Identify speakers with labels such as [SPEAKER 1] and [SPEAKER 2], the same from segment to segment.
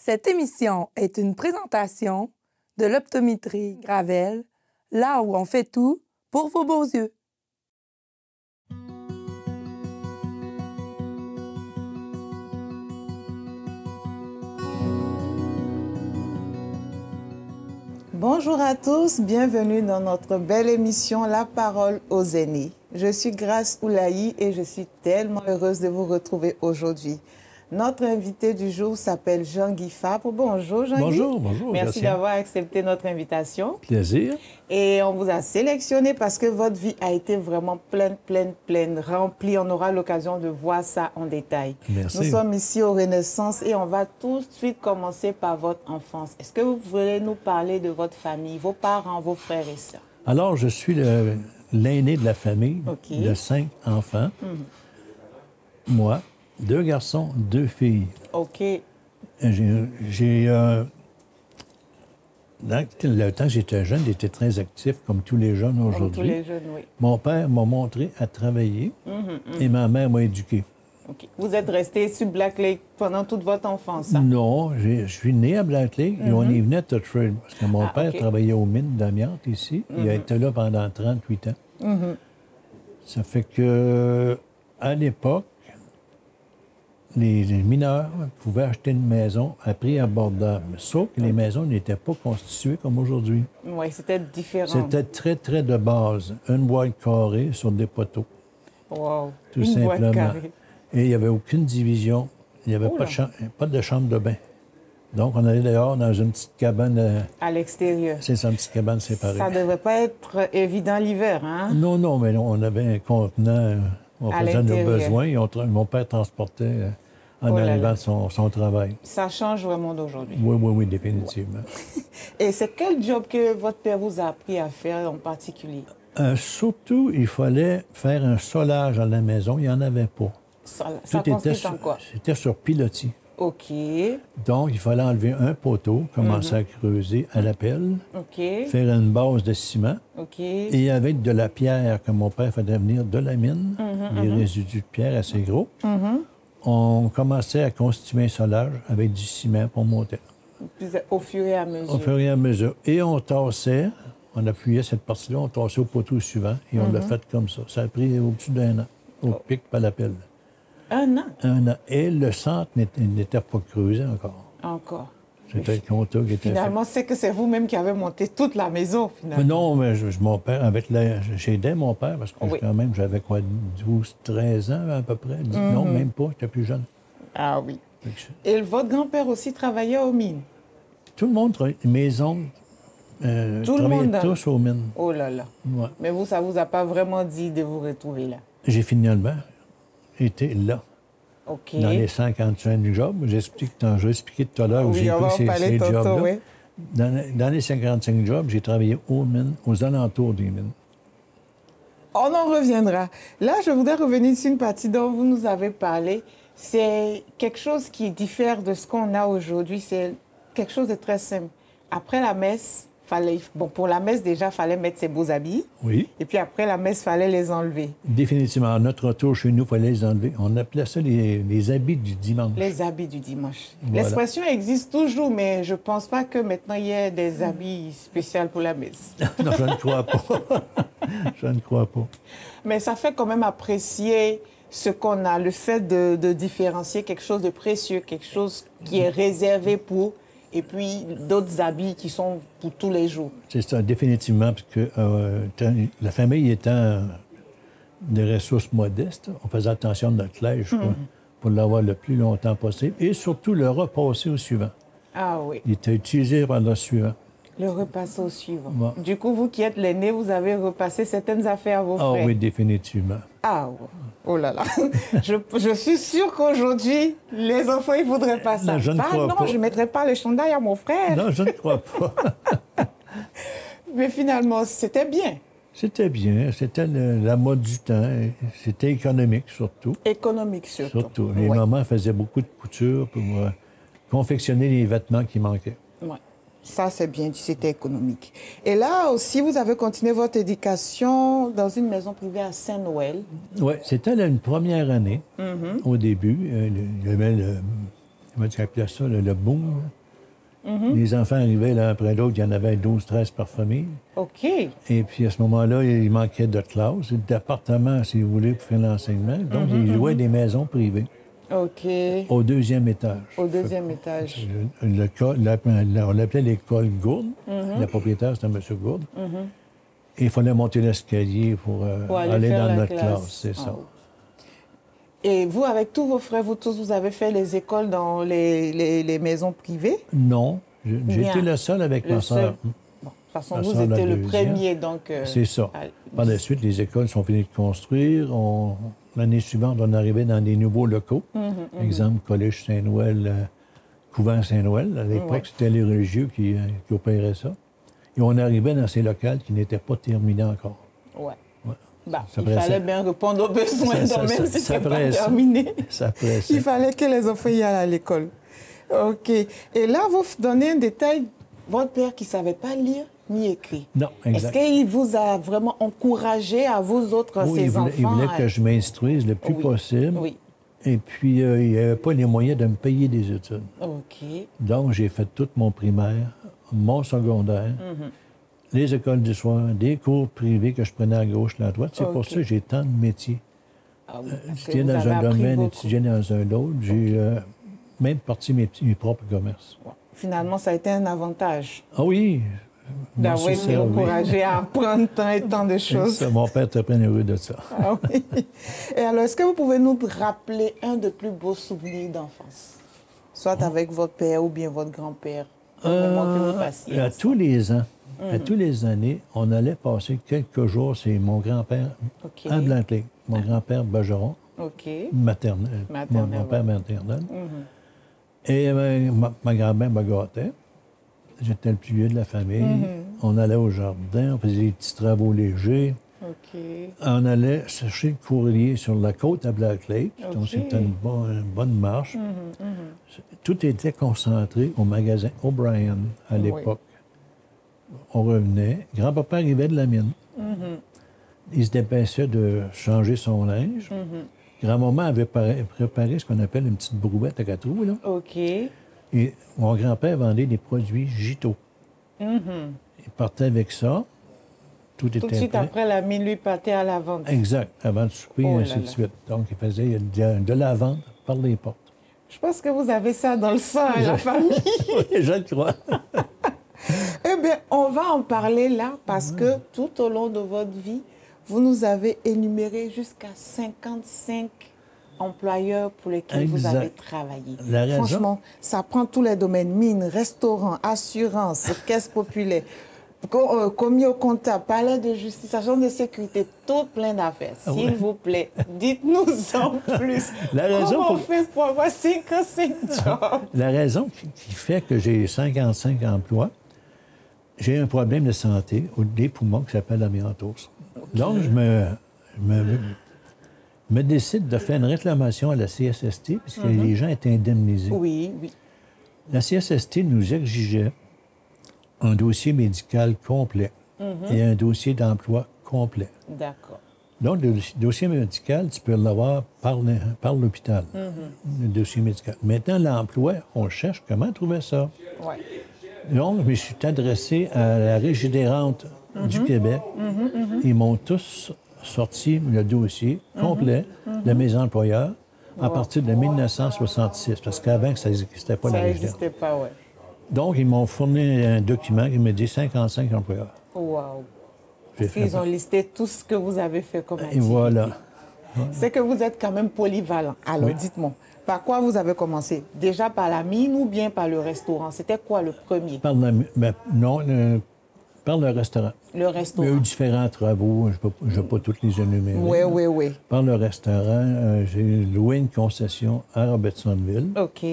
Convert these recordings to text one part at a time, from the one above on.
[SPEAKER 1] Cette émission est une présentation de l'optométrie Gravel, là où on fait tout pour vos beaux yeux.
[SPEAKER 2] Bonjour à tous, bienvenue dans notre belle émission La Parole aux aînés. Je suis Grace Oulahi et je suis tellement heureuse de vous retrouver aujourd'hui. Notre invité du jour s'appelle Jean-Guy Fabre. Bonjour Jean-Guy.
[SPEAKER 3] Bonjour.
[SPEAKER 2] Merci d'avoir accepté notre invitation.
[SPEAKER 3] Plaisir.
[SPEAKER 2] Et on vous a sélectionné parce que votre vie a été vraiment pleine, remplie. On aura l'occasion de voir ça en détail.
[SPEAKER 3] Merci.
[SPEAKER 2] Nous sommes ici au Renaissance et on va tout de suite commencer par votre enfance. Est-ce que vous voulez nous parler de votre famille, vos parents, vos frères et sœurs?
[SPEAKER 3] Alors, je suis l'aîné de la famille, de 5 enfants. Moi, 2 garçons, 2 filles.
[SPEAKER 2] OK.
[SPEAKER 3] Dans le temps que j'étais jeune, j'étais très actif, comme tous les jeunes aujourd'hui.
[SPEAKER 2] Comme tous les jeunes, oui.
[SPEAKER 3] Mon père m'a montré à travailler et ma mère m'a éduqué.
[SPEAKER 2] OK. Vous êtes resté sur Black Lake pendant toute votre enfance? Hein?
[SPEAKER 3] Non, je suis né à Black Lake et on y venait à Touchford. Parce que mon père travaillait aux mines d'amiante ici. Il a été là pendant 38 ans. Ça fait que, à l'époque, les mineurs pouvaient acheter une maison à prix abordable. Sauf que les maisons n'étaient pas constituées comme aujourd'hui.
[SPEAKER 2] Oui, c'était différent.
[SPEAKER 3] C'était très de base. Une boîte carrée sur des poteaux.
[SPEAKER 2] Wow.
[SPEAKER 3] Tout simplement.
[SPEAKER 2] Boîte carrée.
[SPEAKER 3] Et il n'y avait aucune division. Il n'y avait pas de chambre de bain. Donc, on allait dehors dans une petite cabane.
[SPEAKER 2] À l'extérieur.
[SPEAKER 3] C'est ça, une petite cabane séparée.
[SPEAKER 2] Ça ne devait pas être évident l'hiver, hein?
[SPEAKER 3] Non, mais on avait un contenant. On faisait nos besoins et mon père transportait en arrivant de son travail.
[SPEAKER 2] Ça change vraiment d'aujourd'hui.
[SPEAKER 3] Oui, définitivement.
[SPEAKER 2] Et c'est quel job que votre père vous a appris à faire en particulier?
[SPEAKER 3] Surtout, il fallait faire un solage à la maison. Il n'y en avait pas.
[SPEAKER 2] Ça consiste en quoi?
[SPEAKER 3] C'était sur pilotis.
[SPEAKER 2] OK.
[SPEAKER 3] Donc, il fallait enlever un poteau, commencer à creuser à la pelle, faire une base de ciment, et avec de la pierre que mon père faisait venir de la mine, les résidus de pierre assez gros, on commençait à constituer un solage avec du ciment pour monter.
[SPEAKER 2] Au fur et à mesure.
[SPEAKER 3] Au fur et à mesure. Et on tassait, on appuyait cette partie-là, on tassait au poteau suivant, et on l'a fait comme ça. Ça a pris au-dessus d'1 an, au pic par la pelle.
[SPEAKER 2] 1 an?
[SPEAKER 3] 1 an. Et le centre n'était pas creusé encore.
[SPEAKER 2] Encore.
[SPEAKER 3] C'était le compteur qui était
[SPEAKER 2] Finalement, c'est que c'est vous-même qui avez monté toute la maison, finalement.
[SPEAKER 3] Non, mais mon père, j'aidais mon père parce que quand même, j'avais quoi, 12, 13 ans à peu près. Non, même pas, j'étais plus jeune.
[SPEAKER 2] Ah oui. Et votre grand-père aussi travaillait aux mines?
[SPEAKER 3] Tout le monde travaillait. Mes oncles travaillaient tous aux mines.
[SPEAKER 2] Oh là là.
[SPEAKER 3] Ouais.
[SPEAKER 2] Mais vous, ça ne vous a pas vraiment dit de vous retrouver là?
[SPEAKER 3] J'ai finalement été là.
[SPEAKER 2] OK.
[SPEAKER 3] Dans les 55 jobs, j'ai expliqué tout à l'heure où j'ai pris ces jobs-là.
[SPEAKER 2] Oui.
[SPEAKER 3] Dans les 55 jobs, j'ai travaillé aux mines, aux alentours des mines.
[SPEAKER 2] On en reviendra. Là, je voudrais revenir sur une partie dont vous nous avez parlé. C'est quelque chose qui diffère de ce qu'on a aujourd'hui. C'est quelque chose de très simple. Après la messe, pour la messe, déjà, il fallait mettre ses beaux habits.
[SPEAKER 3] Oui.
[SPEAKER 2] Et puis après la messe, il fallait les enlever.
[SPEAKER 3] Définitivement. À notre retour chez nous, il fallait les enlever. On appelait ça les habits du dimanche.
[SPEAKER 2] Les habits du dimanche.
[SPEAKER 3] Voilà.
[SPEAKER 2] L'expression existe toujours, mais je ne pense pas que maintenant, il y ait des habits spéciaux pour la messe.
[SPEAKER 3] Non, je ne crois pas. Je ne crois pas.
[SPEAKER 2] Mais ça fait quand même apprécier ce qu'on a, le fait de différencier quelque chose de précieux, quelque chose qui est réservé pour... Et puis, d'autres habits qui sont pour tous les jours.
[SPEAKER 3] C'est ça, définitivement, parce que la famille étant des ressources modestes, on faisait attention à notre linge pour l'avoir le plus longtemps possible et surtout le repasser au suivant.
[SPEAKER 2] Ah oui.
[SPEAKER 3] Il était utilisé par le suivant.
[SPEAKER 2] Le repasser au suivant.
[SPEAKER 3] Ouais.
[SPEAKER 2] Du coup, vous qui êtes l'aîné, vous avez repassé certaines affaires à vos frères.
[SPEAKER 3] Ah oui, définitivement.
[SPEAKER 2] Ah oui. Oh là là. je suis sûre qu'aujourd'hui, les enfants, ils ne voudraient pas ça.
[SPEAKER 3] Non, je ne crois pas.
[SPEAKER 2] Non, je ne mettrai pas le chandail à mon frère.
[SPEAKER 3] Non, je ne crois pas.
[SPEAKER 2] Mais finalement, c'était bien.
[SPEAKER 3] C'était bien. C'était la mode du temps. C'était économique, surtout.
[SPEAKER 2] Économique, surtout.
[SPEAKER 3] Surtout. Les mamans faisaient beaucoup de couture pour confectionner les vêtements qui manquaient.
[SPEAKER 2] Oui. Ça, c'est bien, c'était économique. Et là aussi, vous avez continué votre éducation dans une maison privée à Saint-Noël.
[SPEAKER 3] Oui, c'était une première année. Au début, il y avait comment tu appelais ça, le boom. Les enfants arrivaient l'un après l'autre, il y en avait 12, 13 par famille.
[SPEAKER 2] OK.
[SPEAKER 3] Et puis, à ce moment-là, il manquait de classe, d'appartements, si vous voulez, pour faire l'enseignement. Donc, ils louaient des maisons privées.
[SPEAKER 2] OK.
[SPEAKER 3] Au deuxième étage.
[SPEAKER 2] Au deuxième étage.
[SPEAKER 3] On l'appelait l'école Gourde. Le propriétaire, c'était M. Gourde. Et il fallait monter l'escalier pour aller dans notre classe, c'est ça.
[SPEAKER 2] Et vous, avec tous vos frères, vous tous, vous avez fait les écoles dans les maisons privées?
[SPEAKER 3] Non. J'ai été le seul avec ma soeur.
[SPEAKER 2] Bon, de toute façon, vous étiez le premier, donc...
[SPEAKER 3] c'est ça. Par la suite, les écoles sont finies de construire. L'année suivante, on arrivait dans des nouveaux locaux. Exemple, Collège Saint-Noël, Couvent Saint-Noël. À l'époque, c'était les religieux qui opéraient ça. Et on arrivait dans ces locales qui n'étaient pas terminés encore.
[SPEAKER 2] Ouais. Bah, il fallait bien répondre aux besoins, même si ce n'est pas terminé. Il fallait que les enfants y aillent à l'école. OK. Et là, vous donnez un détail. Votre père qui ne savait pas lire ni écrire.
[SPEAKER 3] Non, exact.
[SPEAKER 2] Est-ce qu'il vous a vraiment encouragé à vous autres, ses enfants?
[SPEAKER 3] Il voulait que je m'instruise le plus possible.
[SPEAKER 2] Oui.
[SPEAKER 3] Et puis, il n'y avait pas les moyens de me payer des études.
[SPEAKER 2] OK.
[SPEAKER 3] Donc, j'ai fait tout mon primaire, mon secondaire, les écoles du soir, des cours privés que je prenais à gauche et à droite. C'est pour ça que j'ai tant de métiers. Étudier dans un domaine, étudier dans un autre. J'ai même parti mes propres commerces.
[SPEAKER 2] Finalement, ça a été un avantage.
[SPEAKER 3] Ah oui.
[SPEAKER 2] D'avoir été encouragé à apprendre tant et tant de choses.
[SPEAKER 3] Ça, mon père était très heureux de ça.
[SPEAKER 2] Ah oui. Et alors, est-ce que vous pouvez nous rappeler un des plus beaux souvenirs d'enfance? Soit avec votre père ou bien votre grand-père?
[SPEAKER 3] À tous les ans. À tous les années, on allait passer quelques jours chez mon grand-père à Blanc-Lake, mon grand-père Bergeron, maternel, mon père maternel. Et ma grand-mère me gâtait. J'étais le plus vieux de la famille. On allait au jardin, on faisait des petits travaux légers. On allait chercher le courrier sur la côte à Black Lake. Donc, c'était une bonne marche. Tout était concentré au magasin O'Brien à l'époque. On revenait. Grand-papa arrivait de la mine. Il se dépêchait de changer son linge. Grand-maman avait préparé ce qu'on appelle une petite brouette à 4 roues. Là. Et mon grand-père vendait des produits Gito. Il partait avec ça. Tout était
[SPEAKER 2] de suite
[SPEAKER 3] prêt.
[SPEAKER 2] après la mine, lui partait à la vente.
[SPEAKER 3] Exact. Avant de souper, et ainsi de suite. Donc, il faisait de la vente par les portes.
[SPEAKER 2] Je pense que vous avez ça dans le sang, la famille.
[SPEAKER 3] Oui, je le crois.
[SPEAKER 2] Eh bien, on va en parler là parce que tout au long de votre vie, vous nous avez énuméré jusqu'à 55 employeurs pour lesquels vous avez travaillé. Franchement, ça prend tous les domaines, mines, restaurants, assurances, caisse populaire, commis au comptable, palais de justice, agent de sécurité, tout plein d'affaires. S'il vous plaît, dites-nous en plus. Comment on fait pour avoir 55 jobs?
[SPEAKER 3] La raison qui fait que j'ai 55 emplois, j'ai un problème de santé des poumons qui s'appelle l'amiantose. Donc, je me décide de faire une réclamation à la CSST, puisque les gens étaient indemnisés.
[SPEAKER 2] Oui.
[SPEAKER 3] La CSST nous exigeait un dossier médical complet et un dossier d'emploi complet.
[SPEAKER 2] D'accord.
[SPEAKER 3] Donc, le dossier médical, tu peux l'avoir par l'hôpital, le dossier médical. Maintenant, l'emploi, on cherche comment trouver ça.
[SPEAKER 2] Ouais.
[SPEAKER 3] Donc, je me suis adressé à la Régie des rentes du Québec. Ils m'ont tous sorti le dossier complet de mes employeurs à partir de 1966, parce qu'avant, ça n'existait pas.
[SPEAKER 2] Ça n'existait pas, oui.
[SPEAKER 3] Donc, ils m'ont fourni un document qui me dit 55 employeurs.
[SPEAKER 2] Wow. Parce qu'ils ont listé tout ce que vous avez fait comme activité.
[SPEAKER 3] Et voilà.
[SPEAKER 2] C'est que vous êtes quand même polyvalent. Alors, dites-moi, par quoi vous avez commencé? Déjà par la mine ou bien par le restaurant? C'était quoi le premier?
[SPEAKER 3] Par le restaurant.
[SPEAKER 2] Le restaurant.
[SPEAKER 3] Il y a eu différents travaux, je ne vais pas tous les énumérer.
[SPEAKER 2] Oui.
[SPEAKER 3] Par le restaurant, j'ai loué une concession à Robertsonville.
[SPEAKER 2] OK.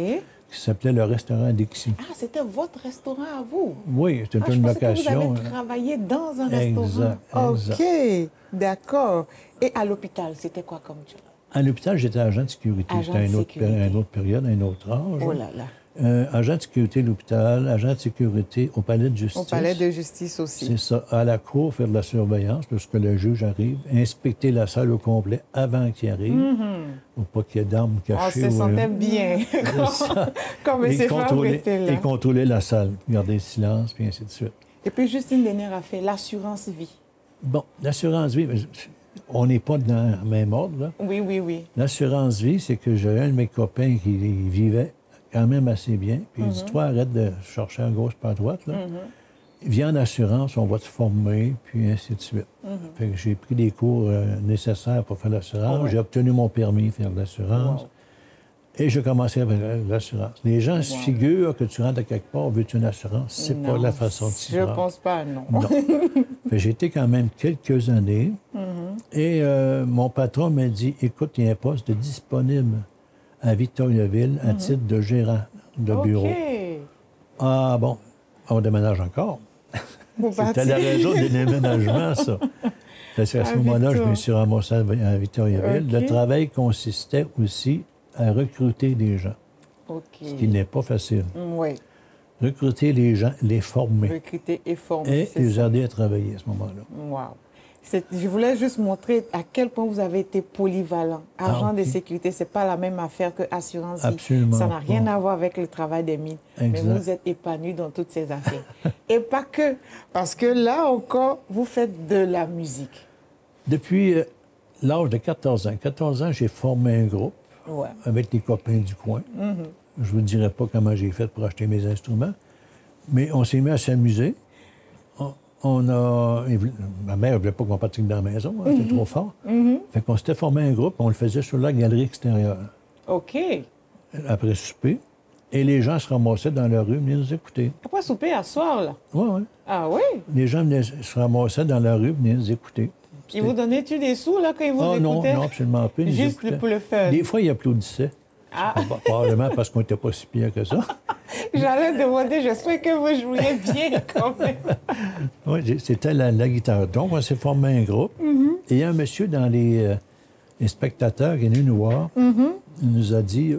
[SPEAKER 3] Qui s'appelait le restaurant Dixie.
[SPEAKER 2] Ah, c'était votre restaurant à vous?
[SPEAKER 3] Oui, c'était une location.
[SPEAKER 2] Que vous avez travaillé dans un restaurant.
[SPEAKER 3] Exact.
[SPEAKER 2] OK, d'accord. Et à l'hôpital, c'était quoi comme job?
[SPEAKER 3] À l'hôpital, j'étais agent de sécurité. C'était une autre période, un autre âge.
[SPEAKER 2] Oh là là.
[SPEAKER 3] Agent de sécurité à l'hôpital, agent de sécurité au palais de justice.
[SPEAKER 2] Au palais de justice aussi.
[SPEAKER 3] C'est ça. À la cour, faire de la surveillance lorsque le juge arrive, inspecter la salle au complet avant qu'il arrive, pour pas qu'il y ait d'armes cachées.
[SPEAKER 2] On se sentait bien quand M. Fabre était là.
[SPEAKER 3] Et contrôler la salle, garder le silence, puis ainsi de suite.
[SPEAKER 2] Et puis, juste une dernière affaire, l'assurance vie.
[SPEAKER 3] Bon, l'assurance vie, on n'est pas dans le même ordre, là.
[SPEAKER 2] Oui, oui, oui.
[SPEAKER 3] L'assurance vie, c'est que j'ai un de mes copains qui vivait quand même assez bien. Puis il dit, toi, arrête de chercher à gauche pas à droite, là. Viens en assurance, on va te former, puis ainsi de suite. Fait que j'ai pris des cours nécessaires pour faire l'assurance. J'ai obtenu mon permis de faire de l'assurance. Et j'ai commencé avec l'assurance. Les gens se figurent que tu rentres à quelque part, veux-tu une assurance? C'est pas la façon de s'y prendre.
[SPEAKER 2] Je pense pas, non.
[SPEAKER 3] J'ai été quand même quelques années. Et mon patron m'a dit, écoute, il y a un poste disponible à Victoriaville à titre de gérant de bureau. Ah bon, on déménage encore. C'était la raison du déménagement, ça. Parce qu'à ce moment-là, je me suis ramassé à Victoriaville. Le travail consistait aussi à recruter des gens, ce qui n'est pas facile.
[SPEAKER 2] Oui.
[SPEAKER 3] Recruter les gens, les former.
[SPEAKER 2] Recruter et former,
[SPEAKER 3] et les aider à travailler à ce moment-là.
[SPEAKER 2] Wow. Je voulais juste montrer à quel point vous avez été polyvalent. Agent de sécurité, ce n'est pas la même affaire que assurance vie.
[SPEAKER 3] Absolument.
[SPEAKER 2] Ça n'a rien à voir avec le travail des mines.
[SPEAKER 3] Exact.
[SPEAKER 2] Mais vous êtes épanoui dans toutes ces affaires. Et pas que, parce que là encore, vous faites de la musique.
[SPEAKER 3] Depuis l'âge de 14 ans. 14 ans, j'ai formé un groupe avec les copains du coin. Je ne vous dirai pas comment j'ai fait pour acheter mes instruments, mais on s'est mis à s'amuser. Ma mère ne voulait pas qu'on pratique dans la maison, hein, c'était trop fort. Fait qu'on s'était formé un groupe, on le faisait sur la galerie extérieure.
[SPEAKER 2] OK.
[SPEAKER 3] Après souper. Et les gens se ramassaient dans la rue, venaient nous écouter.
[SPEAKER 2] Après souper à soir, là?
[SPEAKER 3] Oui, oui.
[SPEAKER 2] Ah oui?
[SPEAKER 3] Les gens se ramassaient dans la rue, venaient nous écouter.
[SPEAKER 2] Ils vous donnaient-tu des sous, là, quand ils vous écoutaient?
[SPEAKER 3] Non, absolument pas.
[SPEAKER 2] Juste pour le fun.
[SPEAKER 3] Des fois, ils applaudissaient.
[SPEAKER 2] Ah.
[SPEAKER 3] Probablement parce qu'on n'était pas si pire que ça.
[SPEAKER 2] J'allais demander, j'espère que vous jouiez bien quand même.
[SPEAKER 3] Oui, c'était la guitare. Donc, on s'est formé un groupe. Et il y a un monsieur dans les spectateurs qui est venu nous voir. Il nous a dit,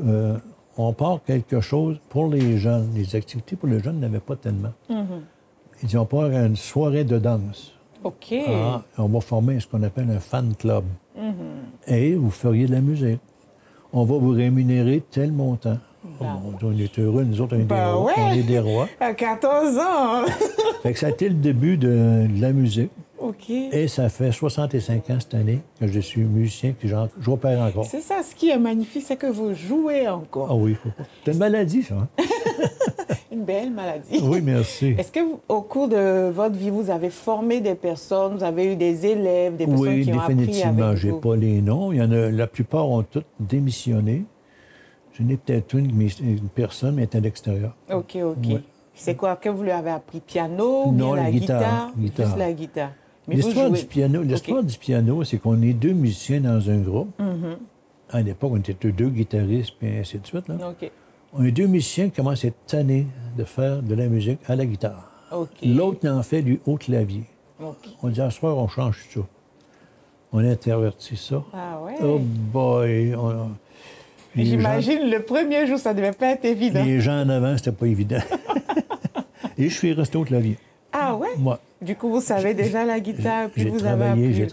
[SPEAKER 3] on part quelque chose pour les jeunes. Les activités pour les jeunes, il n'y en avait pas tellement. Il dit, on part à une soirée de danse.
[SPEAKER 2] OK.
[SPEAKER 3] On va former ce qu'on appelle un fan club. Et vous feriez de la musique. On va vous rémunérer tel montant. On est heureux, nous autres, on est des rois.
[SPEAKER 2] À 14 ans!
[SPEAKER 3] Fait que ça a été le début de la musique.
[SPEAKER 2] OK.
[SPEAKER 3] Et ça fait 65 ans cette année que je suis musicien, que j'opère encore.
[SPEAKER 2] C'est ça, ce qui est magnifique, c'est que vous jouez encore.
[SPEAKER 3] Ah oui, faut pas. C'est une maladie, ça. Hein?
[SPEAKER 2] Une belle maladie.
[SPEAKER 3] Oui, merci.
[SPEAKER 2] Est-ce que, au cours de votre vie, vous avez formé des personnes, vous avez eu des élèves, des personnes qui ont appris avec vous?
[SPEAKER 3] Oui, définitivement. Je n'ai pas les noms. Il y en a, la plupart ont toutes démissionné. Je n'ai peut-être une personne, mais elle est à l'extérieur.
[SPEAKER 2] OK, OK. Ouais. C'est quoi que vous lui avez appris? Piano ou
[SPEAKER 3] non,
[SPEAKER 2] bien la guitare?
[SPEAKER 3] Guitare.
[SPEAKER 2] Juste la guitare.
[SPEAKER 3] L'histoire du piano, c'est qu'on est deux musiciens dans un groupe. À l'époque, on était deux guitaristes, puis ainsi de suite. Là.
[SPEAKER 2] OK.
[SPEAKER 3] On est deux musiciens qui commencent à être tannés de faire de la musique à la guitare.
[SPEAKER 2] OK.
[SPEAKER 3] L'autre en fait du haut clavier.
[SPEAKER 2] OK.
[SPEAKER 3] On dit, à ce soir, on change ça. On a interverti ça.
[SPEAKER 2] Ah ouais?
[SPEAKER 3] Oh boy!
[SPEAKER 2] J'imagine, le premier jour, ça ne devait pas être évident.
[SPEAKER 3] Les gens en avant, c'était pas évident. Et je suis resté au clavier.
[SPEAKER 2] Ah ouais?
[SPEAKER 3] Moi.
[SPEAKER 2] Du coup, vous savez déjà la guitare, puis vous avez appris.
[SPEAKER 3] J'ai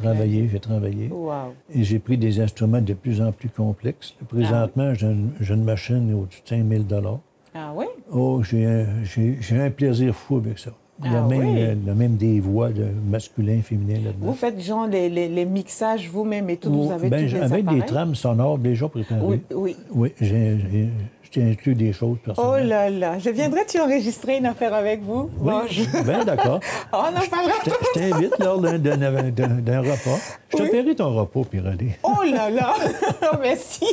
[SPEAKER 3] travaillé.
[SPEAKER 2] Wow.
[SPEAKER 3] Et j'ai pris des instruments de plus en plus complexes. Présentement, j'ai une machine au-dessus de 5 000 $.
[SPEAKER 2] Ah oui?
[SPEAKER 3] Oh, j'ai un plaisir fou avec ça. Il y a même des voix masculins, féminins là-dedans.
[SPEAKER 2] Vous faites genre les mixages vous-même et tout, vous avez tous les appareils?
[SPEAKER 3] Avec des trames sonores déjà préparées.
[SPEAKER 2] Oui.
[SPEAKER 3] Oui, j'ai inclus des choses personnelles.
[SPEAKER 2] Oh là là, je viendrais-tu enregistrer une affaire avec vous?
[SPEAKER 3] Oui, bien d'accord.
[SPEAKER 2] On en parlera.
[SPEAKER 3] Je t'invite lors d'un repas. Je te paierai ton repas, Pirelli.
[SPEAKER 2] Oh là là, merci.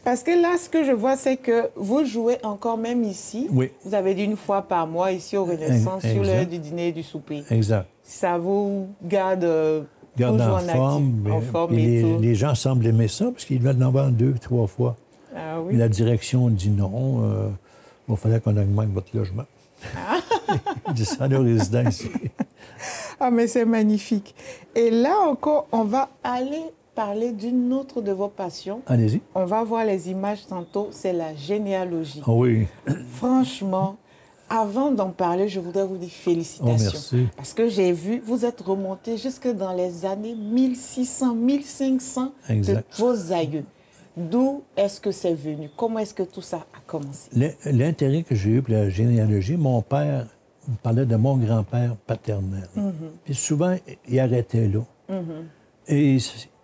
[SPEAKER 2] Parce que là, ce que je vois, c'est que vous jouez encore même ici.
[SPEAKER 3] Oui.
[SPEAKER 2] Vous avez dit une fois par mois ici au Renaissance, sur l'heure du dîner et du souper.
[SPEAKER 3] Exact.
[SPEAKER 2] Ça vous garde
[SPEAKER 3] en forme et tout. Les gens semblent aimer ça parce qu'ils veulent en voir 2, 3 fois.
[SPEAKER 2] Ah oui?
[SPEAKER 3] Et la direction dit non. Il fallait qu'on augmente votre logement. Il dit ça, nos résidents ici.
[SPEAKER 2] Ah, mais c'est magnifique. Et là encore, on va aller parler d'une autre de vos passions.
[SPEAKER 3] Allez-y.
[SPEAKER 2] On va voir les images tantôt, c'est la généalogie.
[SPEAKER 3] Ah oui.
[SPEAKER 2] Franchement, avant d'en parler, je voudrais vous dire félicitations.
[SPEAKER 3] Oh, merci.
[SPEAKER 2] Parce que j'ai vu, vous êtes remonté jusque dans les années 1600, 1500
[SPEAKER 3] Exact.
[SPEAKER 2] de vos aïeux. D'où est-ce que c'est venu? Comment est-ce que tout ça a commencé?
[SPEAKER 3] L'intérêt que j'ai eu pour la généalogie, mon père me parlait de mon grand-père paternel. Puis souvent, il arrêtait là. Et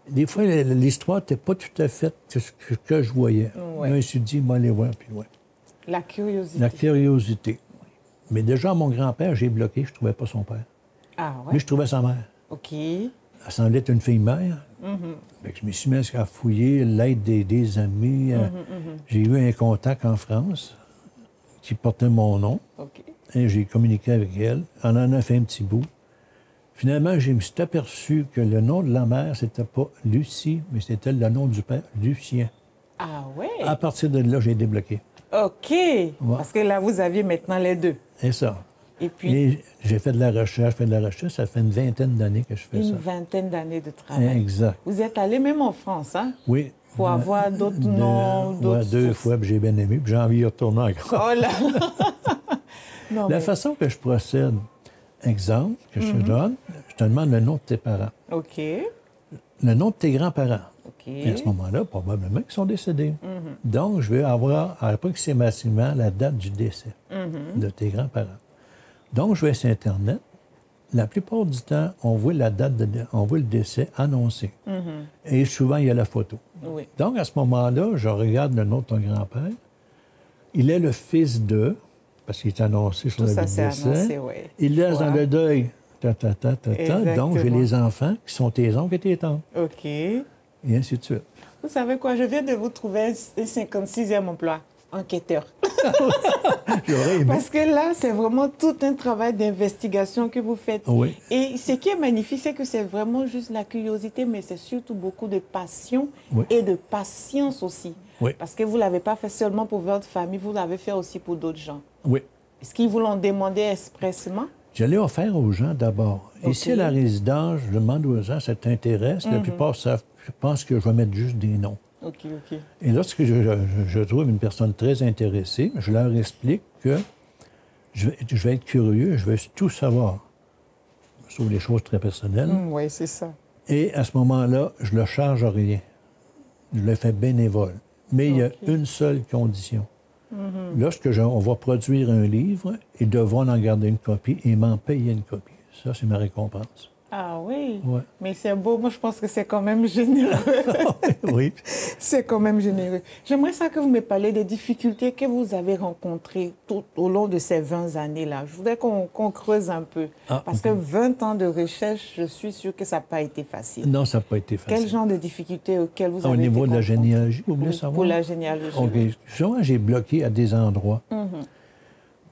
[SPEAKER 3] des fois, l'histoire n'était pas tout à fait ce que je voyais.
[SPEAKER 2] Ouais.
[SPEAKER 3] Là, je me suis dit, moi, aller voir, puis ouais.
[SPEAKER 2] La curiosité.
[SPEAKER 3] La curiosité. Mais déjà, mon grand-père, j'ai bloqué, je ne trouvais pas son père.
[SPEAKER 2] Ah ouais?
[SPEAKER 3] Mais je trouvais sa mère.
[SPEAKER 2] OK.
[SPEAKER 3] Elle semblait être une fille-mère. Fait que je me suis mis à fouiller l'aide des amis. J'ai eu un contact en France qui portait mon nom.
[SPEAKER 2] OK.
[SPEAKER 3] Et j'ai communiqué avec elle. On en a fait un petit bout. Finalement, je me suis aperçu que le nom de la mère, c'était pas Lucie, mais c'était le nom du père, Lucien.
[SPEAKER 2] Ah ouais?
[SPEAKER 3] À partir de là, j'ai débloqué.
[SPEAKER 2] OK. Parce que là, vous aviez maintenant les deux.
[SPEAKER 3] Et ça.
[SPEAKER 2] Et puis,
[SPEAKER 3] Et j'ai fait de la recherche, Ça fait une vingtaine d'années que je fais ça.
[SPEAKER 2] une vingtaine d'années de travail.
[SPEAKER 3] Exact.
[SPEAKER 2] Vous êtes allé même en France, hein?
[SPEAKER 3] Oui.
[SPEAKER 2] Pour avoir d'autres noms, d'autres
[SPEAKER 3] Ouais, 2
[SPEAKER 2] sources.
[SPEAKER 3] fois, puis j'ai bien aimé, puis j'ai envie d'y retourner encore.
[SPEAKER 2] Oh là là! Non,
[SPEAKER 3] La
[SPEAKER 2] mais...
[SPEAKER 3] façon que je procède, exemple, que je te donne, je te demande le nom de tes parents,
[SPEAKER 2] OK.
[SPEAKER 3] le nom de tes grands-parents.
[SPEAKER 2] OK.
[SPEAKER 3] Et à ce moment-là, probablement qu'ils sont décédés. Donc, je vais avoir approximativement la date du décès de tes grands-parents. Donc, je vais sur Internet. La plupart du temps, on voit la date, on voit le décès annoncé. Et souvent, il y a la photo.
[SPEAKER 2] Oui.
[SPEAKER 3] Donc, à ce moment-là, je regarde le nom de ton grand-père. Il est le fils de, parce qu'il est annoncé sur
[SPEAKER 2] Tout
[SPEAKER 3] le
[SPEAKER 2] ça,
[SPEAKER 3] décès.
[SPEAKER 2] c'est annoncé, oui.
[SPEAKER 3] Il laisse dans
[SPEAKER 2] Wow.
[SPEAKER 3] le deuil. Donc, j'ai
[SPEAKER 2] Exactement.
[SPEAKER 3] les enfants qui sont tes oncles et tes tantes.
[SPEAKER 2] OK.
[SPEAKER 3] Et ainsi de suite.
[SPEAKER 2] Vous savez quoi? Je viens de vous trouver un 56e emploi. Enquêteur.
[SPEAKER 3] J'aurais aimé.
[SPEAKER 2] Parce que là, c'est vraiment tout un travail d'investigation que vous faites.
[SPEAKER 3] Oui.
[SPEAKER 2] Et ce qui est magnifique, c'est que c'est vraiment juste la curiosité, mais c'est surtout beaucoup de passion
[SPEAKER 3] Oui.
[SPEAKER 2] et de patience aussi.
[SPEAKER 3] Oui.
[SPEAKER 2] Parce que vous ne l'avez pas fait seulement pour votre famille, vous l'avez fait aussi pour d'autres gens.
[SPEAKER 3] Oui.
[SPEAKER 2] Est-ce qu'ils vous l'ont demandé expressément?
[SPEAKER 3] Je l'ai offert aux gens d'abord.
[SPEAKER 2] OK.
[SPEAKER 3] Ici, à la résidence, je demande aux gens, ça t'intéresse? La plupart savent, je pense que je vais mettre juste des noms.
[SPEAKER 2] OK, OK.
[SPEAKER 3] Et lorsque je trouve une personne très intéressée, je leur explique que je vais être curieux, je veux tout savoir, sur les choses très personnelles.
[SPEAKER 2] Oui, c'est ça.
[SPEAKER 3] Et à ce moment-là, je ne le charge rien. Je le fais bénévole. Mais il y a une seule condition. Lorsque on va produire un livre, ils devront en garder une copie et m'en payer une copie. Ça, c'est ma récompense.
[SPEAKER 2] Ah oui?
[SPEAKER 3] Ouais.
[SPEAKER 2] Mais c'est beau. Moi, je pense que c'est quand même généreux.
[SPEAKER 3] Oui.
[SPEAKER 2] C'est quand même généreux. J'aimerais ça que vous me parliez des difficultés que vous avez rencontrées tout au long de ces 20 années-là. Je voudrais qu'on creuse un peu. Parce que 20 ans de recherche, je suis sûre que ça n'a pas été facile.
[SPEAKER 3] Non, ça n'a pas été facile.
[SPEAKER 2] Quel genre de difficultés auxquelles vous avez
[SPEAKER 3] Au
[SPEAKER 2] été
[SPEAKER 3] niveau de la
[SPEAKER 2] confrontés?
[SPEAKER 3] généalogie, vous voulez
[SPEAKER 2] Oui,
[SPEAKER 3] savoir?
[SPEAKER 2] pour la généalogie.
[SPEAKER 3] OK.
[SPEAKER 2] oui.
[SPEAKER 3] Souvent, j'ai bloqué à des endroits,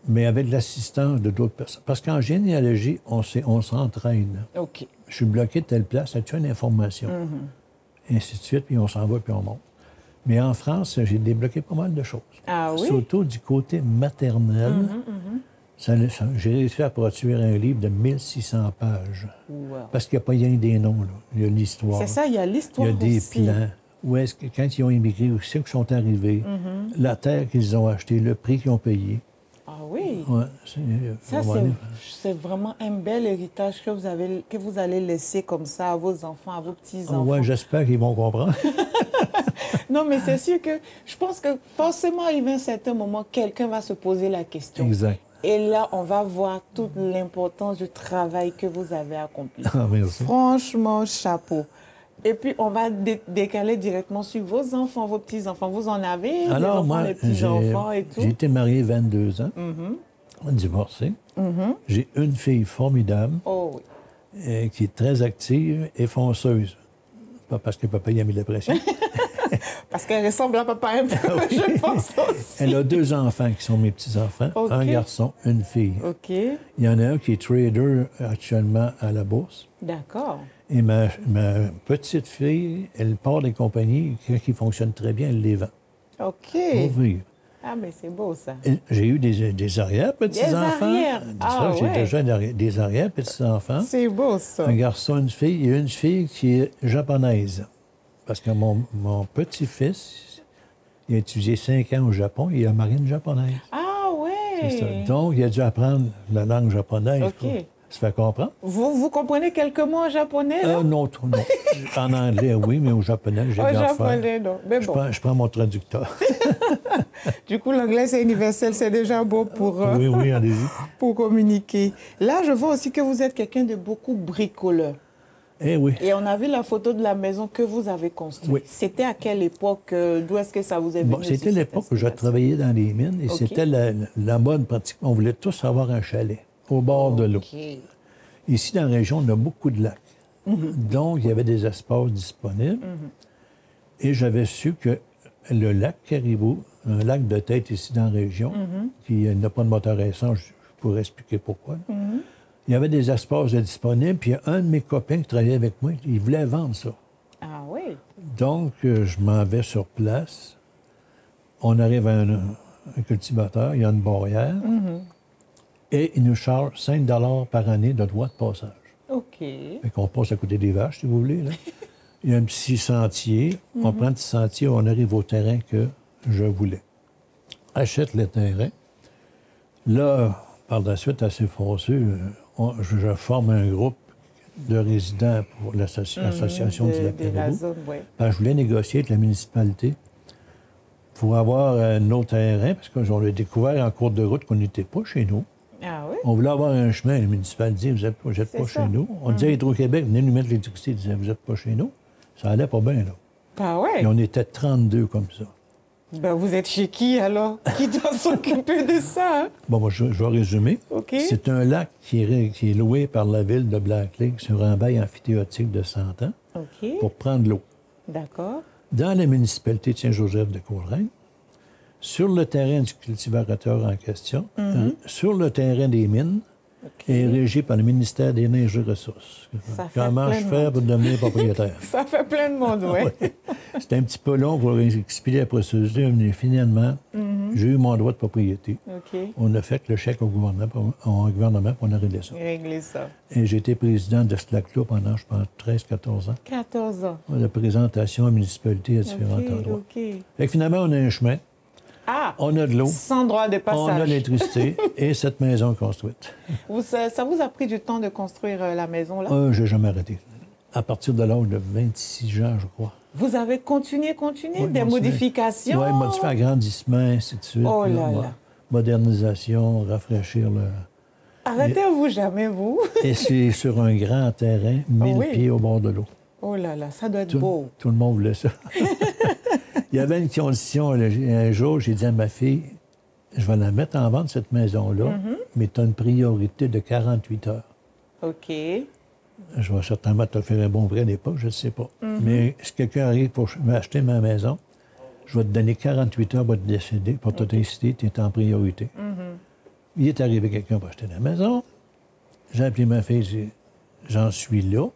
[SPEAKER 3] mais avec l'assistance de d'autres personnes. Parce qu'en généalogie, on s'entraîne.
[SPEAKER 2] OK.
[SPEAKER 3] Je suis bloqué de telle place, as-tu une information? Et ainsi de suite, puis on s'en va, puis on monte. Mais en France, j'ai débloqué pas mal de choses.
[SPEAKER 2] Ah oui?
[SPEAKER 3] Surtout du côté maternel. J'ai réussi à produire un livre de 1600 pages.
[SPEAKER 2] Wow.
[SPEAKER 3] Parce qu'il n'y a pas rien que des noms, là. Il y a l'histoire.
[SPEAKER 2] C'est ça, il y a
[SPEAKER 3] Il
[SPEAKER 2] l'histoire
[SPEAKER 3] y a des
[SPEAKER 2] aussi.
[SPEAKER 3] plans. Où est-ce que, quand ils ont immigré, où c'est qu'ils sont arrivés, la terre qu'ils ont achetée, le prix qu'ils ont payé.
[SPEAKER 2] Ah oui?
[SPEAKER 3] Ouais,
[SPEAKER 2] Ça, c'est vraiment un bel héritage que vous allez laisser comme ça à vos enfants, à vos petits-enfants.
[SPEAKER 3] Ouais, j'espère qu'ils vont comprendre.
[SPEAKER 2] Non, mais c'est sûr que je pense que forcément, arrivé à un certain moment, quelqu'un va se poser la question.
[SPEAKER 3] Exact.
[SPEAKER 2] Et là, on va voir toute l'importance du travail que vous avez accompli.
[SPEAKER 3] Ah, merci.
[SPEAKER 2] Franchement, chapeau. Et puis, on va décaler directement sur vos enfants, vos petits-enfants. Vous en avez des
[SPEAKER 3] Alors,
[SPEAKER 2] enfants,
[SPEAKER 3] moi,
[SPEAKER 2] des petits-enfants et tout?
[SPEAKER 3] j'ai été marié 22 ans, divorcé. J'ai une fille formidable
[SPEAKER 2] Oh oui.
[SPEAKER 3] qui est très active et fonceuse. Pas parce que papa y a mis la pression.
[SPEAKER 2] Parce qu'elle ressemble à papa un peu, je pense aussi.
[SPEAKER 3] Elle a 2 enfants qui sont mes petits-enfants,
[SPEAKER 2] OK.
[SPEAKER 3] un garçon, une fille.
[SPEAKER 2] OK,
[SPEAKER 3] Il y en a un qui est trader actuellement à la bourse.
[SPEAKER 2] d'accord.
[SPEAKER 3] Et ma petite fille, elle part des compagnies qui fonctionnent très bien, elle les vend.
[SPEAKER 2] OK.
[SPEAKER 3] Pour vivre.
[SPEAKER 2] Ah, mais c'est beau, ça.
[SPEAKER 3] Et j'ai eu des arrière-petits-enfants.
[SPEAKER 2] Des arrières? Ah,
[SPEAKER 3] J'ai
[SPEAKER 2] ouais.
[SPEAKER 3] déjà des arrière-petits-enfants.
[SPEAKER 2] C'est beau, ça.
[SPEAKER 3] Un garçon, une fille, et une fille qui est japonaise. parce que mon petit-fils, il a étudié 5 ans au Japon, il a marine japonaise.
[SPEAKER 2] Ah
[SPEAKER 3] C'est ça.
[SPEAKER 2] ouais!
[SPEAKER 3] Donc, il a dû apprendre la langue japonaise
[SPEAKER 2] OK.
[SPEAKER 3] pour se faire comprendre.
[SPEAKER 2] Vous comprenez quelques mots en japonais, là?
[SPEAKER 3] Non, non. En anglais, oui, mais au japonais, j'ai
[SPEAKER 2] En
[SPEAKER 3] de l'affaire.
[SPEAKER 2] japonais, non. Mais bon,
[SPEAKER 3] Je prends mon traducteur.
[SPEAKER 2] du coup, l'anglais, c'est universel, c'est déjà beau
[SPEAKER 3] Oui, oui, allez-y.
[SPEAKER 2] pour communiquer. Là, je vois aussi que vous êtes quelqu'un de beaucoup bricoleur.
[SPEAKER 3] Eh oui.
[SPEAKER 2] Et on a vu la photo de la maison que vous avez construite.
[SPEAKER 3] Oui.
[SPEAKER 2] C'était à quelle époque? D'où est-ce que ça vous est venu?
[SPEAKER 3] Bon, c'était
[SPEAKER 2] aussi,
[SPEAKER 3] l'époque
[SPEAKER 2] cette
[SPEAKER 3] où je
[SPEAKER 2] inspiration?
[SPEAKER 3] travaillais dans les mines et
[SPEAKER 2] OK.
[SPEAKER 3] c'était la mode pratiquement. On voulait tous avoir un chalet au bord de l'eau.
[SPEAKER 2] OK.
[SPEAKER 3] Ici, dans la région, on a beaucoup de lacs. Donc, il y avait des espaces disponibles. Et j'avais su que le lac Caribou, un lac de tête ici dans la région, qui n'a pas de moteur à essence, je pourrais expliquer pourquoi. Il y avait des espaces disponibles, puis un de mes copains qui travaillait avec moi, il voulait vendre ça.
[SPEAKER 2] Ah oui?
[SPEAKER 3] Donc, je m'en vais sur place. On arrive à un cultivateur, il y a une barrière, et il nous charge 5 par année de droit de passage.
[SPEAKER 2] OK.
[SPEAKER 3] Fait qu'on passe à côté des vaches, si vous voulez. Là. Il y a un petit sentier. On prend le petit sentier, on arrive au terrain que je voulais. Achète le terrain. Là, par la suite, assez foncé, je forme un groupe de résidents pour l'association du lac
[SPEAKER 2] de la
[SPEAKER 3] Caribou.
[SPEAKER 2] zone, oui.
[SPEAKER 3] Je voulais négocier avec la municipalité pour avoir un autre terrain, parce qu'on l'a découvert en cours de route qu'on n'était pas chez nous.
[SPEAKER 2] Ah oui?
[SPEAKER 3] On voulait avoir un chemin. La municipalité disait, vous n'êtes pas
[SPEAKER 2] ça.
[SPEAKER 3] chez nous. On disait, Hydro-Québec, venez nous mettre l'électricité. Ils disaient, vous n'êtes pas chez nous. Ça allait pas bien, là.
[SPEAKER 2] Ah ouais?
[SPEAKER 3] Et on était 32 comme ça.
[SPEAKER 2] Ben, vous êtes chez qui, alors? Qui doit s'occuper de ça, hein?
[SPEAKER 3] Bon, moi, je vais résumer.
[SPEAKER 2] OK.
[SPEAKER 3] C'est un lac qui est loué par la ville de Black Lake sur un bail amphithéotique de 100 ans
[SPEAKER 2] OK.
[SPEAKER 3] pour prendre l'eau.
[SPEAKER 2] D'accord.
[SPEAKER 3] Dans la municipalité de Saint-Joseph de Courraine, sur le terrain du cultivateur en question, sur le terrain des mines, est régi par le ministère des Neiges et Ressources.
[SPEAKER 2] Ça fait
[SPEAKER 3] Comment
[SPEAKER 2] plein
[SPEAKER 3] je
[SPEAKER 2] de
[SPEAKER 3] fais
[SPEAKER 2] monde.
[SPEAKER 3] pour devenir propriétaire?
[SPEAKER 2] Ça fait plein de monde, oui.
[SPEAKER 3] Ouais. C'était un petit peu long pour expliquer la procédure, mais finalement, j'ai eu mon droit de propriété.
[SPEAKER 2] OK.
[SPEAKER 3] On a fait le chèque au gouvernement pour on a réglé ça.
[SPEAKER 2] Régler ça.
[SPEAKER 3] Et j'ai été président de ce lac-là pendant, je pense, 13-14 ans.
[SPEAKER 2] 14 ans.
[SPEAKER 3] De présentation à la municipalité à différents endroits.
[SPEAKER 2] OK.
[SPEAKER 3] Fait que finalement, on a un chemin,
[SPEAKER 2] Ah!
[SPEAKER 3] on a de l'eau,
[SPEAKER 2] Sans droit de
[SPEAKER 3] on a
[SPEAKER 2] passage.
[SPEAKER 3] l'électricité et cette maison construite.
[SPEAKER 2] Ça vous a pris du temps de construire la maison, là?
[SPEAKER 3] J'ai jamais arrêté. À partir de l'âge de 26 ans, je crois.
[SPEAKER 2] Vous avez continué,
[SPEAKER 3] Oui,
[SPEAKER 2] des modifications?
[SPEAKER 3] Oui, modifier, agrandissement, ainsi de suite.
[SPEAKER 2] Oh là
[SPEAKER 3] Puis,
[SPEAKER 2] là.
[SPEAKER 3] modernisation, rafraîchir le...
[SPEAKER 2] Arrêtez-vous jamais, vous?
[SPEAKER 3] Et c'est sur un grand terrain, 1000
[SPEAKER 2] oui.
[SPEAKER 3] pieds au bord de l'eau.
[SPEAKER 2] Oh là là, ça doit être beau.
[SPEAKER 3] Tout le monde voulait ça. Il y avait une condition. Un jour, j'ai dit à ma fille, je vais la mettre en vente, cette maison-là, mais tu as une priorité de 48 heures.
[SPEAKER 2] OK.
[SPEAKER 3] Je vais certainement te faire un bon prix à l'époque, je ne sais pas. Mais si quelqu'un arrive pour m'acheter ma maison, je vais te donner 48 heures pour te décider, pour te décider, tu es en priorité. Il est arrivé quelqu'un pour acheter la maison. J'ai appelé ma fille, j'ai dit, j'en suis là.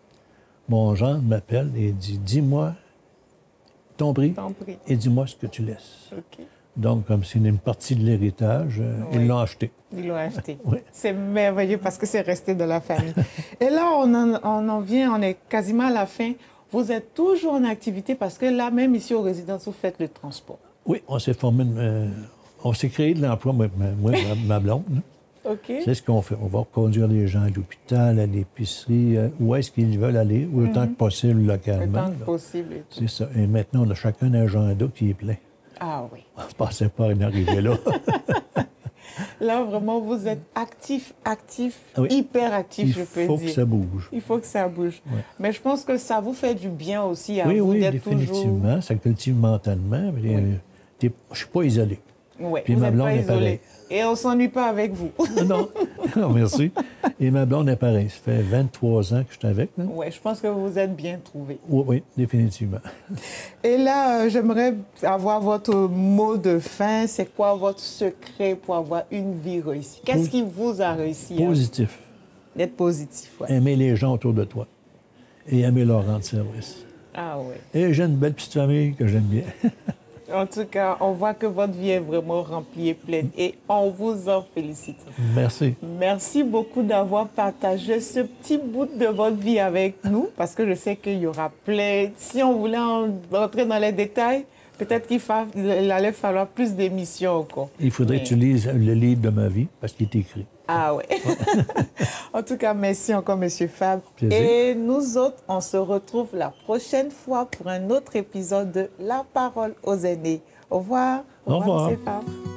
[SPEAKER 3] Mon gendre m'appelle et dit, dis-moi ton prix
[SPEAKER 2] Tant pis.
[SPEAKER 3] et dis-moi ce que tu laisses.
[SPEAKER 2] OK.
[SPEAKER 3] Donc, comme c'est une partie de l'héritage, ils l'ont acheté.
[SPEAKER 2] Ils l'ont acheté.
[SPEAKER 3] Oui.
[SPEAKER 2] C'est merveilleux parce que c'est resté de la famille. Et là, on en vient, on est quasiment à la fin. Vous êtes toujours en activité parce que là, même ici aux résidences, vous faites le transport.
[SPEAKER 3] Oui, on s'est formé, on s'est créé de l'emploi, moi ma blonde. Hein.
[SPEAKER 2] OK.
[SPEAKER 3] C'est ce qu'on fait. On va conduire les gens à l'hôpital, à l'épicerie, où est-ce qu'ils veulent aller, autant que possible
[SPEAKER 2] Le
[SPEAKER 3] localement.
[SPEAKER 2] temps
[SPEAKER 3] là.
[SPEAKER 2] que possible et tout.
[SPEAKER 3] C'est ça. Et maintenant, on a chacun un agenda qui est plein.
[SPEAKER 2] Ah oui.
[SPEAKER 3] On ne pensait pas en arriver là.
[SPEAKER 2] Là, vraiment, vous êtes actif,
[SPEAKER 3] Oui.
[SPEAKER 2] hyper actif, je peux
[SPEAKER 3] Il faut
[SPEAKER 2] dire.
[SPEAKER 3] que ça bouge.
[SPEAKER 2] Il faut que ça bouge.
[SPEAKER 3] Ouais.
[SPEAKER 2] Mais je pense que ça vous fait du bien aussi à
[SPEAKER 3] Oui,
[SPEAKER 2] vous
[SPEAKER 3] oui,
[SPEAKER 2] d'être
[SPEAKER 3] définitivement.
[SPEAKER 2] toujours...
[SPEAKER 3] Ça cultive mentalement. Mais, je ne suis pas isolé.
[SPEAKER 2] Oui,
[SPEAKER 3] Puis
[SPEAKER 2] vous
[SPEAKER 3] ma
[SPEAKER 2] n'êtes
[SPEAKER 3] blonde
[SPEAKER 2] pas
[SPEAKER 3] est
[SPEAKER 2] isolé.
[SPEAKER 3] pareil.
[SPEAKER 2] Et on ne s'ennuie pas avec vous.
[SPEAKER 3] Non, non, merci. Et ma blonde est pareil. Ça fait 23 ans que je suis avec. Là.
[SPEAKER 2] Oui, je pense que vous vous êtes bien trouvés.
[SPEAKER 3] Oui, oui, définitivement.
[SPEAKER 2] Et là, j'aimerais avoir votre mot de fin. C'est quoi votre secret pour avoir une vie réussie? Qu'est-ce qui vous a réussi à
[SPEAKER 3] Positif.
[SPEAKER 2] d'être positif? Ouais.
[SPEAKER 3] Aimer les gens autour de toi et aimer leur rendre service.
[SPEAKER 2] Ah oui.
[SPEAKER 3] Et j'ai une belle petite famille que j'aime bien.
[SPEAKER 2] En tout cas, on voit que votre vie est vraiment remplie et pleine et on vous en félicite.
[SPEAKER 3] Merci.
[SPEAKER 2] Merci beaucoup d'avoir partagé ce petit bout de votre vie avec nous parce que je sais qu'il y aura plein. Si on voulait rentrer dans les détails, peut-être qu'il allait falloir plus d'émissions encore.
[SPEAKER 3] Il faudrait que tu lises le livre de ma vie parce qu'il est écrit.
[SPEAKER 2] Ah ouais. En tout cas, merci encore, Monsieur Fabre.
[SPEAKER 3] Plaisir.
[SPEAKER 2] Et nous autres, on se retrouve la prochaine fois pour un autre épisode de La Parole aux aînés. Au revoir.
[SPEAKER 3] Au revoir.
[SPEAKER 2] Monsieur Fabre.